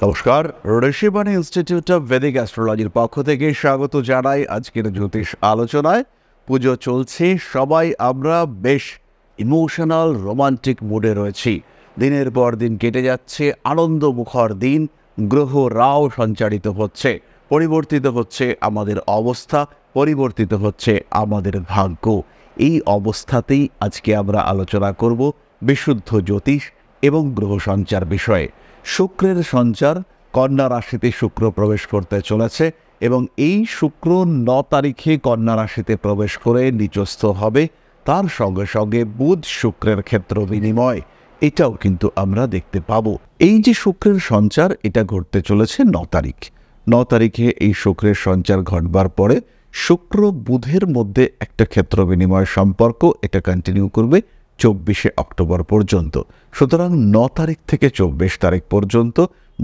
নমস্কার, Rishibani institute of Vedic অ্যাস্ট্রোলজির পক্ষ থেকে স্বাগত জানাই আজকের জ্যোতিষ আলোচনায়। পুজো চলছে, সবাই আমরা বেশ ইমোশনাল রোমান্টিক মুডে রয়েছি। দিনের পর দিন কেটে যাচ্ছে, আনন্দমুখর দিন, গ্রহরাও সঞ্চারিত হচ্ছে, পরিবর্তিত হচ্ছে আমাদের অবস্থা, পরিবর্তিত হচ্ছে আমাদের ভাগ্য। এই অবস্থাতেই আজকে আমরা আলোচনা করব বিশুদ্ধ জ্যোতিষ এবং গ্রহ সঞ্চার বিষয়ে। শুক্রের সঞ্চার, কন্যা রাশিতে শুক্র প্রবেশ করতে চলেছে এবং এই শুক্র 9 তারিখে কন্যা রাশিতে প্রবেশ করে নিচস্থ হবে। তার সঙ্গে সঙ্গে বুধ শুক্রের ক্ষেত্র বিনিময়, এটাও কিন্তু আমরা দেখতে পাবো। এই যে শুক্রের সঞ্চার, এটা ঘটতে চলেছে 9 তারিখ। 9 তারিখে এই শুক্রের সঞ্চার ঘটবার পরে শুক্র বুধের মধ্যে একটা ক্ষেত্র বিনিময় সম্পর্ক, এটা কন্টিনিউ করবে 24শে অক্টোবর পর্যন্ত। সুতরাং 9 তারিখ থেকে 24 তারিখ পর্যন্ত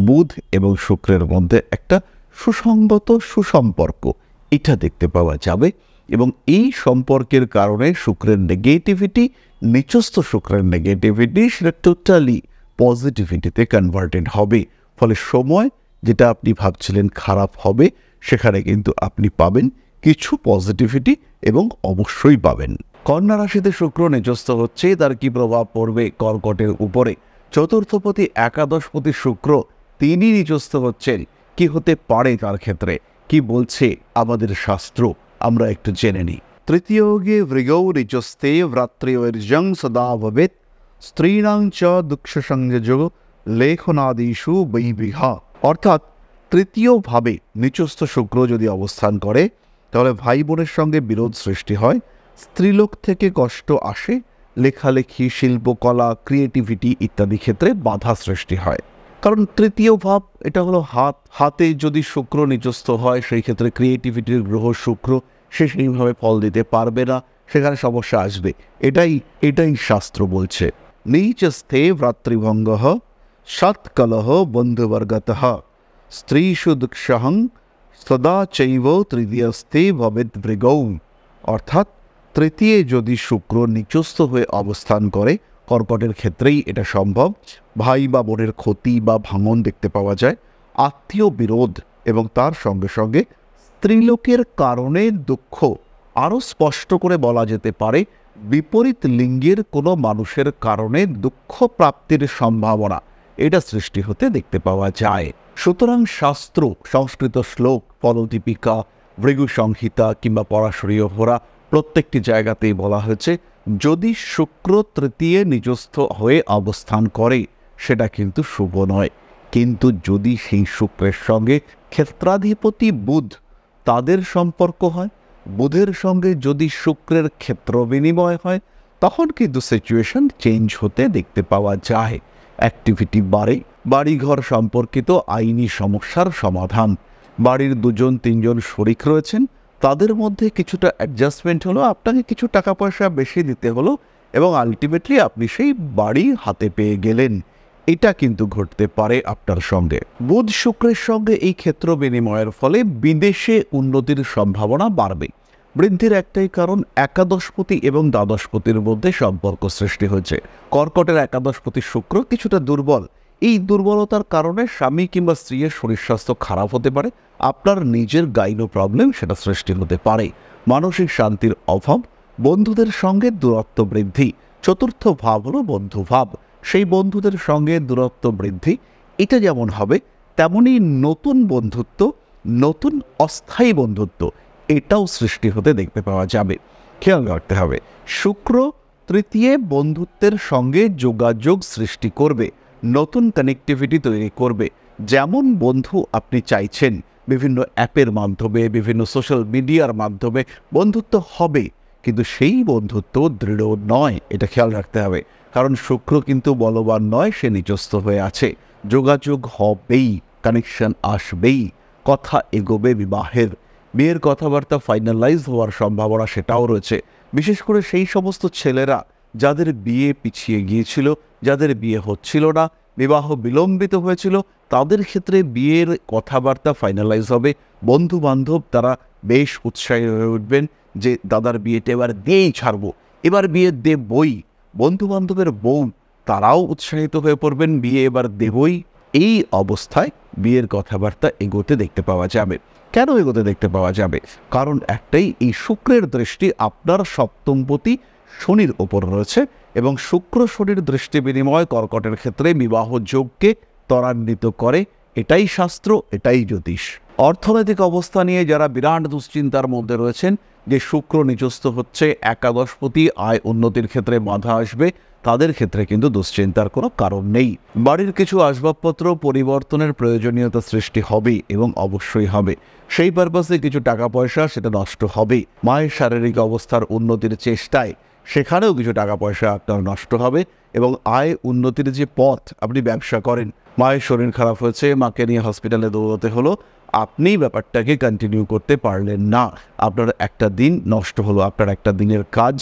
বুধ এবং শুক্রের মধ্যে একটা সুসংগত সুসম্পর্ক, এটা দেখতে পাওয়া যাবে। এবং এই সম্পর্কের কারণে শুক্রের নেগেটিভিটি, নিচস্থ শুক্রের নেগেটিভিটি, সেটা টোটালি পজিটিভিটিতে কনভার্টেড হবে। ফলে সময় যেটা আপনি ভাবছিলেন খারাপ হবে, সেখানে কিন্তু আপনি পাবেন কিছু পজিটিভিটি এবং অবশ্যই পাবেন। কন্যা রাশিতে শুক্র নিচস্থ হচ্ছে, তার কি প্রভাব পড়বে কর্কটের উপরে? চতুর্থপতি একাদশপতি শুক্র তিনি নিচস্থ হচ্ছেন, কি হতে পারে তার ক্ষেত্রে, কি বলছে আমাদের শাস্ত্র, আমরা একটু জেনে নিই। তৃতীয়োগে ভৃগৌ নিচস্থে ভ্রাতৃর্যং সদা ভবেৎ স্ত্রীণাং চ দুঃখ সংযোগ লেখনাদিষু বৈবিহা। অর্থাৎ তৃতীয়ভাবে নিচস্থ শুক্র যদি অবস্থান করে, তাহলে ভাই বোনের সঙ্গে বিরোধ সৃষ্টি হয়, স্ত্রীলোক থেকে কষ্ট আসে, লেখালেখি, শিল্পকলা, ক্রিয়েটিভিটি ইত্যাদি ক্ষেত্রে বাধা সৃষ্টি হয়। কারণ তৃতীয় ভাব এটা হলো হাতে যদি শুক্র নিচস্থ হয়, সেই ক্ষেত্রে ক্রিয়েটিভিটির গ্রহ শুক্র, সে সেইভাবে ফল দিতে পারবে না, সেখানে সমস্যা আসবে। এটাই শাস্ত্র বলছে। নীচস্থে ভ্রাতৃভঙ্গ সৎকলহ বন্ধুবর্গত স্ত্রীষু দুঃসহং সদা চৈব তৃতীয়স্থে ভবেদ ভৃগৌ। অর্থাৎ তৃতীয় যদি শুক্র নিচস্থ হয়ে অবস্থান করে, কর্কটের ক্ষেত্রেই এটা সম্ভব, ভাই বা বোনের ক্ষতি বা ভাঙন দেখতে পাওয়া যায়, আত্মীয় বিরোধ এবং তার সঙ্গে সঙ্গে স্ত্রীলোকের কারণে দুঃখ। আরও স্পষ্ট করে বলা যেতে পারে, বিপরীত লিঙ্গের কোনো মানুষের কারণে দুঃখ প্রাপ্তির সম্ভাবনা এটা সৃষ্টি হতে দেখতে পাওয়া যায়। সুতরাং শাস্ত্র, সংস্কৃত শ্লোক, ফলদীপিকা, ভৃগু সংহিতা কিংবা পরাশরীয় হোরা, প্রত্যেকটি জায়গাতেই বলা হয়েছে যদি শুক্র তৃতীয় নিচস্থ হয়ে অবস্থান করে সেটা কিন্তু শুভ নয়। কিন্তু যদি সেই শুক্রের সঙ্গে ক্ষেত্রাধিপতি বুধ, তাদের সম্পর্ক হয়, বুধের সঙ্গে যদি শুক্রের ক্ষেত্র বিনিময় হয়, তখন কিন্তু সিচুয়েশন চেঞ্জ হতে দেখতে পাওয়া যায়। অ্যাক্টিভিটি বাড়ে, বাড়িঘর সম্পর্কিত আইনি সমস্যার সমাধান, বাড়ির 2-3 শরিক রয়েছেন, তাদের মধ্যে কিছুটা অ্যাডজাস্টমেন্ট হলো, আপনাকে কিছু টাকা পয়সা বেশি দিতে হলো এবং আলটিমেটলি আপনি সেই বাড়ি হাতে পেয়ে গেলেন। এটা কিন্তু ঘটতে পারে আপনার সঙ্গে। বুধ শুক্রের সঙ্গে এই ক্ষেত্র বিনিময়ের ফলে বিদেশে উন্নতির সম্ভাবনা বাড়বে। বৃদ্ধির একটাই কারণ, একাদশপতি এবং দ্বাদশপতির মধ্যে সম্পর্ক সৃষ্টি হয়েছে। কর্কটের একাদশপতি শুক্র কিছুটা দুর্বল, এই দুর্বলতার কারণে স্বামী কিংবা স্ত্রীর শরীর স্বাস্থ্য খারাপ হতে পারে, আপনার নিজের গাইনো প্রবলেম সেটা সৃষ্টি হতে পারে, মানসিক শান্তির অভাব, বন্ধুদের সঙ্গে দূরত্ব বৃদ্ধি। চতুর্থ ভাব হলো বন্ধুভাব, সেই বন্ধুদের সঙ্গে দূরত্ব বৃদ্ধি, এটা যেমন হবে তেমনই নতুন বন্ধুত্ব, নতুন অস্থায়ী বন্ধুত্ব এটাও সৃষ্টি হতে দেখতে পাওয়া যাবে। খেয়াল রাখতে হবে, শুক্র তৃতীয় বন্ধুত্বের সঙ্গে যোগাযোগ সৃষ্টি করবে, নতুন কানেক্টিভিটি তৈরি করবে। যেমন বন্ধু আপনি চাইছেন, বিভিন্ন অ্যাপের মাধ্যমে, বিভিন্ন সোশ্যাল মিডিয়ার মাধ্যমে বন্ধুত্ব হবে, কিন্তু সেই বন্ধুত্ব দৃঢ় নয়, এটা খেয়াল রাখতে হবে। কারণ শুক্র কিন্তু বলবান নয়, সে নিচস্থ হয়ে আছে। যোগাযোগ হবেই, কানেকশন আসবেই, কথা এগোবে বিবাহের, বিয়ের কথাবার্তা ফাইনালাইজ হওয়ার সম্ভাবনা সেটাও রয়েছে। বিশেষ করে সেই সমস্ত ছেলেরা যাদের বিয়ে পিছিয়ে গিয়েছিল, যাদের বিয়ে হচ্ছিল না, বিবাহ বিলম্বিত হয়েছিল, তাদের ক্ষেত্রে বিয়ের কথাবার্তা ফাইনালাইজ হবে। বন্ধু বান্ধব তারা বেশ উৎসাহী হয়ে উঠবেন যে দাদার বিয়েটা এবার দিয়েই ছাড়বো, এবার বিয়ে দেবই। বন্ধু বান্ধবের বউ তারাও উৎসাহিত হয়ে পড়বেন, বিয়ে এবার দেবই। এই অবস্থায় বিয়ের কথাবার্তা এগোতে দেখতে পাওয়া যাবে। কেন এগোতে দেখতে পাওয়া যাবে? কারণ একটাই, এই শুক্রের দৃষ্টি আপনার সপ্তমপতি শনির ওপর রয়েছে এবং শুক্র শনির দৃষ্টি বিনিময় কর্কটের ক্ষেত্রে বিবাহ যোগকে ত্বরান্বিত করে। এটাই শাস্ত্র, এটাই জ্যোতিষ। অর্থনৈতিক অবস্থা নিয়ে যারা বিরাট দুশ্চিন্তার মধ্যে রয়েছেন, যে শুক্র নিচস্থ হচ্ছে, একাদশপতি, আয় উন্নতির ক্ষেত্রে বাধা আসবে, তাদের ক্ষেত্রে কিন্তু দুশ্চিন্তার কোনো কারণ নেই। বাড়ির কিছু আসবাবপত্র পরিবর্তনের প্রয়োজনীয়তা সৃষ্টি হবে এবং অবশ্যই হবে। সেই পারপাসে কিছু টাকা পয়সা সেটা নষ্ট হবে। মায়ের শারীরিক অবস্থার উন্নতির চেষ্টায় সেখানেও কিছু টাকা পয়সা আপনার নষ্ট হবে এবং আয় উন্নতির যে পথ, আপনি ব্যবসা করেন, মায়ের শরীর খারাপ হয়েছে, মাকে নিয়ে হসপিটালে দৌড়াতে হলো, আপনি ব্যাপারটাকে কন্টিনিউ করতে পারলেন না, আপনার একটা দিন নষ্ট হলো, আপনার একটা দিনের কাজ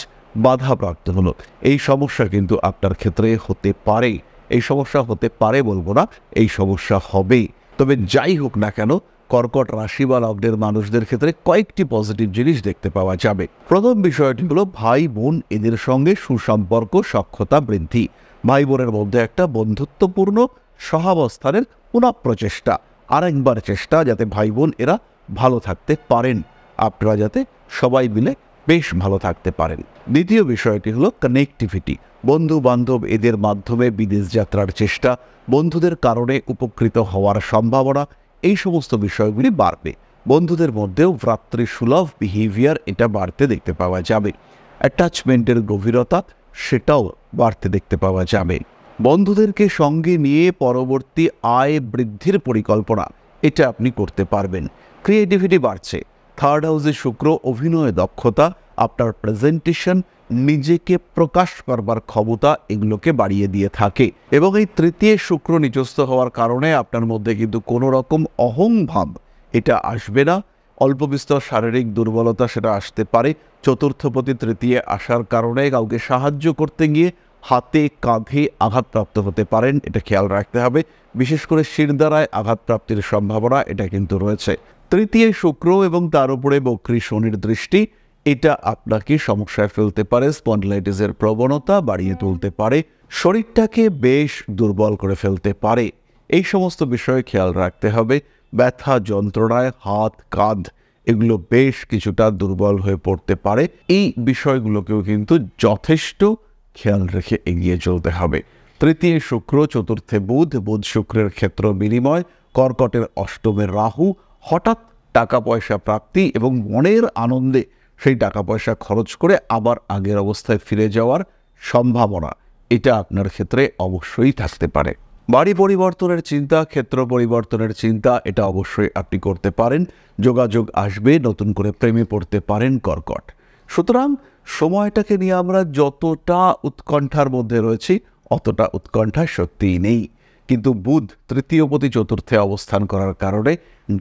বাধাপ্রাপ্ত হলো। এই সমস্যা কিন্তু আপনার ক্ষেত্রে হতে পারে। এই সমস্যা হতে পারে বলবো না, এই সমস্যা হবে। তবে যাই হোক না কেন, কর্কট রাশি বা লগ্নের মানুষদের ক্ষেত্রে কয়েকটি পজিটিভ জিনিস দেখতে পাওয়া যাবে। প্রথম বিষয়টি হলো ভাই বোন এদের সঙ্গে সুসম্পর্ক সখ্যতা বৃদ্ধি। ভাই বোনের মধ্যে একটা বন্ধুত্বপূর্ণ সহাবস্থানের পুনঃপ্রচেষ্টা, আরেকবার চেষ্টা যাতে ভাই বোন এরা ভালো থাকতে পারেন, আপনারা যাতে সবাই মিলে বেশ ভালো থাকতে পারেন। দ্বিতীয় বিষয়টি হলো কানেক্টিভিটি। বন্ধু বান্ধব এদের মাধ্যমে বিদেশ যাত্রার চেষ্টা, বন্ধুদের কারণে উপকৃত হওয়ার সম্ভাবনা, এই সমস্ত বিষয়গুলি বাড়বে। বন্ধুদের মধ্যেও ভ্রাতৃসুলভ বিহেভিয়ার এটা বাড়তে দেখতে পাওয়া যাবে। অ্যাটাচমেন্টের গভীরতা সেটাও বাড়তে দেখতে পাওয়া যাবে। বন্ধুদেরকে সঙ্গে নিয়ে পরবর্তী আয় বৃদ্ধির পরিকল্পনা এটা আপনি করতে পারবেন। ক্রিয়েটিভিটি বাড়ছে। থার্ড হাউসে শুক্র, অভিনয় দক্ষতা, আপনার প্রেজেন্টেশন, নিজেকে প্রকাশ করবার ক্ষমতা, এগুলোকে বাড়িয়ে দিয়ে থাকে। এবং এই তৃতীয় শুক্র নিচস্থ হওয়ার কারণে আপনার মধ্যে কিন্তু কোনো রকম অহংভাব এটা আসবে না। অল্প বিস্তর শারীরিক দুর্বলতা সেটা আসতে পারে। চতুর্থপতি তৃতীয় আসার কারণে কাউকে সাহায্য করতে গিয়ে হাতে কাঁধে আঘাতপ্রাপ্ত হতে পারেন, এটা খেয়াল রাখতে হবে। বিশেষ করে শিরদাঁড়ায় আঘাতপ্রাপ্তির সম্ভাবনা এটা কিন্তু রয়েছে। তৃতীয় শুক্র এবং তার উপরে বক্রী শনির দৃষ্টি এটা আপনাকে সমস্যায় ফেলতে পারে। স্পন্ডিলাইটিসের প্রবণতা বাড়িয়ে তুলতে পারে, শরীরটাকে বেশ দুর্বল করে ফেলতে পারে। এই সমস্ত বিষয়ে খেয়াল রাখতে হবে। ব্যথা যন্ত্রণায় হাত কাঁধ এগুলো বেশ কিছুটা দুর্বল হয়ে পড়তে পারে। এই বিষয়গুলোকেও কিন্তু যথেষ্ট খেয়াল রেখে এগিয়ে চলতে হবে। তৃতীয় শুক্র, চতুর্থে বুধ, বুধ শুক্রের ক্ষেত্র বিনিময়, কর্কটের অষ্টমের রাহু, হঠাৎ টাকা পয়সা প্রাপ্তি এবং মনের আনন্দে সেই টাকা পয়সা খরচ করে আবার আগের অবস্থায় ফিরে যাওয়ার সম্ভাবনা এটা আপনার ক্ষেত্রে অবশ্যই থাকতে পারে। বাড়ি পরিবর্তনের চিন্তা, ক্ষেত্র পরিবর্তনের চিন্তা এটা অবশ্যই আপনি করতে পারেন। যোগাযোগ আসবে, নতুন করে প্রেমে পড়তে পারেন কর্কট। সুতরাং সময়টাকে নিয়ে আমরা যতটা উৎকণ্ঠার মধ্যে রয়েছি অতটা উৎকণ্ঠা সত্যিই নেই। কিন্তু বুধ তৃতীয়পতি চতুর্থে অবস্থান করার কারণে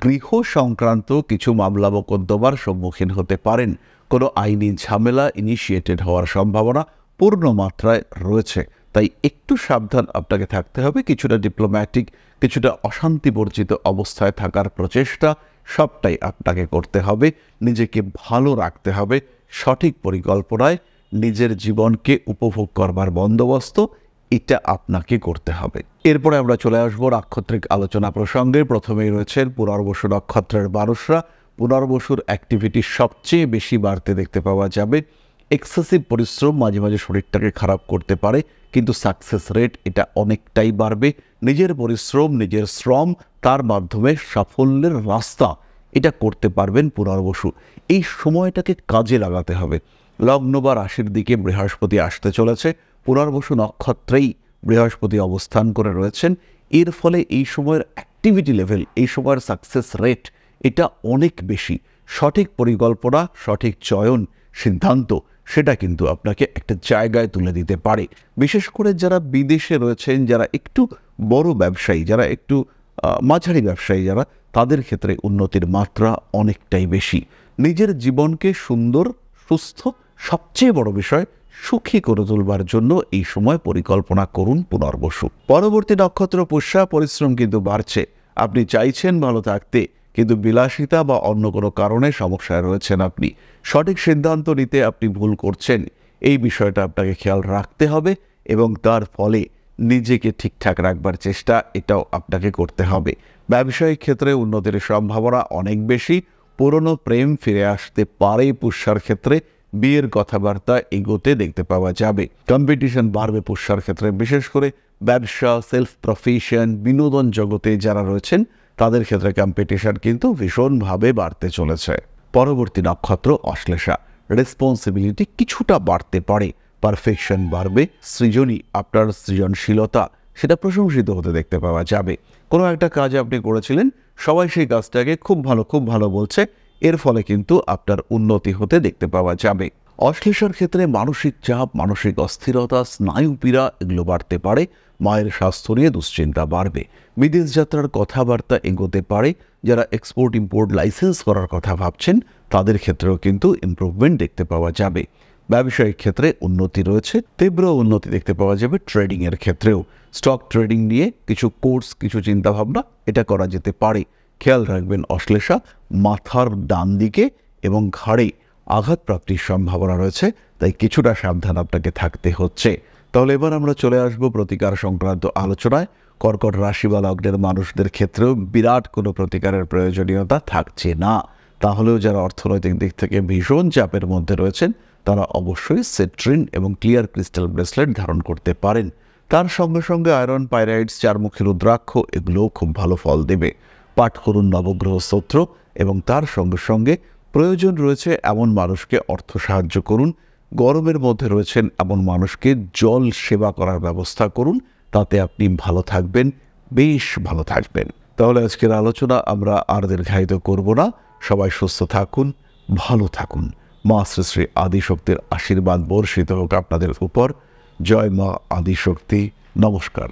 গৃহ সংক্রান্ত কিছু মামলা মোকদ্দমার সম্মুখীন হতে পারেন। কোনো আইনি ঝামেলা ইনিশিয়েটেড হওয়ার সম্ভাবনা পূর্ণ মাত্রায় রয়েছে। তাই একটু সাবধান আপনাকে থাকতে হবে। কিছুটা ডিপ্লোম্যাটিক, কিছুটা অশান্তিবর্জিত অবস্থায় থাকার প্রচেষ্টা সবটাই আপনাকে করতে হবে। নিজেকে ভালো রাখতে হবে। সঠিক পরিকল্পনায় নিজের জীবনকে উপভোগ করবার বন্দোবস্ত এটা আপনাকে করতে হবে। এরপরে আমরা চলে আসবো নাক্ষত্রিক আলোচনা প্রসঙ্গে। প্রথমেই রয়েছেন পুনর্বসু নক্ষত্রের মানুষরা। পুনর্বসুর অ্যাক্টিভিটি সবচেয়ে বেশি বাড়তে দেখতে পাওয়া যাবে। এক্সেসিভ পরিশ্রম মাঝে মাঝে শরীরটাকে খারাপ করতে পারে, কিন্তু সাকসেস রেট এটা অনেকটাই বাড়বে। নিজের পরিশ্রম, নিজের শ্রম, তার মাধ্যমে সাফল্যের রাস্তা এটা করতে পারবেন পুনর্বসু। এই সময়টাকে কাজে লাগাতে হবে। লগ্ন বা রাশির দিকে বৃহস্পতি আসতে চলেছে। পুনর্বসু নক্ষত্রেই বৃহস্পতি অবস্থান করে রয়েছেন। এর ফলে এই সময়ের অ্যাক্টিভিটি লেভেল, এই সময়ের সাকসেস রেট এটা অনেক বেশি। সঠিক পরিকল্পনা, সঠিক চয়ন, সিদ্ধান্ত সেটা কিন্তু আপনাকে একটা জায়গায় তুলে দিতে পারে। বিশেষ করে যারা বিদেশে রয়েছেন, যারা একটু বড় ব্যবসায়ী, যারা একটু মাঝারি ব্যবসায়ী, যারা তাদের ক্ষেত্রে উন্নতির মাত্রা অনেকটাই বেশি। নিজের জীবনকে সুন্দর, সুস্থ, সবচেয়ে বড় বিষয় সুখী করে তুলবার জন্য এই সময় পরিকল্পনা করুন পুনর্বসু। পরবর্তী নক্ষত্র পুষ্যা। পরিশ্রম কিন্তু বাড়ছে। আপনি চাইছেন ভালো থাকতে, কিন্তু বিলাসিতা বা অন্য কোনো কারণে সমস্যায় রয়েছেন আপনি। সঠিক সিদ্ধান্ত নিতে আপনি ভুল করছেন। এই বিষয়টা আপনাকে খেয়াল রাখতে হবে এবং তার ফলে নিজেকে ঠিকঠাক রাখবার চেষ্টা, এটাও আপনাকে করতে হবে। ব্যবসায়িক ক্ষেত্রে উন্নতির সম্ভাবনা অনেক বেশি। পুরনো প্রেম ফিরে আসতে পারে। পুষ্যার ক্ষেত্রে বিয়ের কথাবার্তা এগোতে দেখতে পাওয়া যাবে। কম্পিটিশন বাড়বে পুষ্যার ক্ষেত্রে, বিশেষ করে ব্যবসা, সেলফ প্রফেশন, বিনোদন জগতে যারা রয়েছেন তাদের ক্ষেত্রে কম্পিটিশন কিন্তু ভীষণভাবে বাড়তে চলেছে। পরবর্তী নক্ষত্র অশ্লেষা। রেসপন্সিবিলিটি কিছুটা বাড়তে পারে, পারফেকশন বাড়বে, আপনার সৃজনশীলতা সেটা প্রশংসিত হতে দেখতে পাওয়া যাবে। কোনো একটা কাজ আপনি করেছিলেন, সবাই সেই কাজটাকে খুব ভালো বলছে, এর ফলে কিন্তু আপনার উন্নতি হতে দেখতে পাওয়া যাবে। অশ্লেষার ক্ষেত্রে মানসিক চাপ, মানসিক অস্থিরতা, স্নায়ুপীড়া এগুলো বাড়তে পারে। মায়ের স্বাস্থ্য নিয়ে দুশ্চিন্তা বাড়বে। বিদেশ যাত্রার কথাবার্তা এগোতে পারে। যারা এক্সপোর্ট ইম্পোর্ট লাইসেন্স করার কথা ভাবছেন তাদের ক্ষেত্রেও কিন্তু ইমপ্রুভমেন্ট দেখতে পাওয়া যাবে। ব্যবসায়িক ক্ষেত্রে উন্নতি রয়েছে, তীব্র উন্নতি দেখতে পাওয়া যাবে। ট্রেডিংয়ের ক্ষেত্রেও স্টক ট্রেডিং নিয়ে কিছু কোর্স, কিছু চিন্তাভাবনা এটা করা যেতে পারে। খেয়াল রাখবেন অশ্লেষা, মাথার ডান দিকে এবং ঘাড়ে আঘাতপ্রাপ্তির সম্ভাবনা রয়েছে, তাই কিছুটা সাবধান আপনাকে থাকতে হচ্ছে। তাহলে এবার আমরা চলে আসব প্রতিকার সংক্রান্ত আলোচনায়। কর্কট রাশি বা লগ্নের মানুষদের ক্ষেত্রেও বিরাট কোনো প্রতিকারের প্রয়োজনীয়তা থাকছে না। তাহলেও যারা অর্থনৈতিক দিক থেকে ভীষণ চাপের মধ্যে রয়েছেন তারা অবশ্যই সেট্রিন এবং ক্লিয়ার ক্রিস্টাল ব্রেসলেট ধারণ করতে পারেন। তার সঙ্গে সঙ্গে আয়রন পাইরাইটস, চারমুখী রুদ্রাক্ষ এগুলোও খুব ভালো ফল দেবে। পাঠ করুন নবগ্রহ স্তোত্র এবং তার সঙ্গে সঙ্গে প্রয়োজন রয়েছে এমন মানুষকে অর্থ সাহায্য করুন। গরমের মধ্যে রয়েছেন এমন মানুষকে জল সেবা করার ব্যবস্থা করুন, তাতে আপনি ভালো থাকবেন, বেশ ভালো থাকবেন। তাহলে আজকের আলোচনা আমরা আর দীর্ঘায়িত করব না। সবাই সুস্থ থাকুন, ভালো থাকুন। মা শ্রী শ্রী আদিশক্তির আশীর্বাদ বর্ষিত হোক আপনাদের উপর। জয় মা আদিশক্তি। নমস্কার।